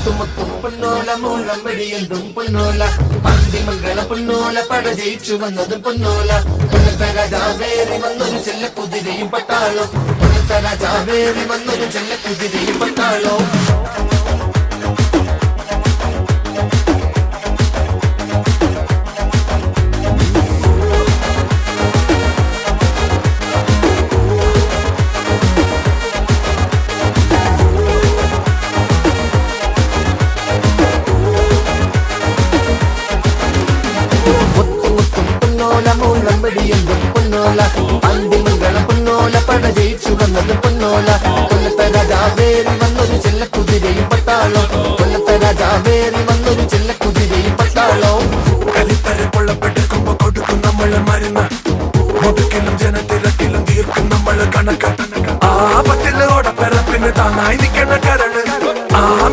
മുത്തുമുത്തും പൊന്നോല മൂളം വെടിയന്തും പൊന്നോല പാണ്ടിമംഗള പൊന്നോല പട ജയിച്ചു വന്നതും പൊന്നോല പൊന്നത്ത രാജാവേറി വന്നൊരു ചെല്ല കുതിരയും പട്ടാളോ പൊന്നത്ത രാജാവേറി വന്നൊരു ചെല്ല കുതിരയും പട്ടാളോ പൊന്നോല പാണ്ടിമംഗളം പൊന്നോല പട ജയിച്ചു വന്നത് പൊന്നോല കൊല്ലത്തെ രാജാവേറി വന്നൊരു ചെല്ല കുതിരയും പട്ടാളോ കൊല്ലത്തെ രാജാവേറി വന്നൊരു ചെല്ല കുതിരയും പട്ടാളോ കളിത്തര കൊള്ളപ്പെട്ടെടുക്കുമ്പോ കൊടുക്കും നമ്മള് മരുന്ന് മുതുക്കിലും ജനത്തിരക്കിലും തീർക്കും നമ്മള് കണക്ക് ആ പറ്റില് ഓടപ്പിറപ്പിന് താങ്ങായി നിൽക്കണ കര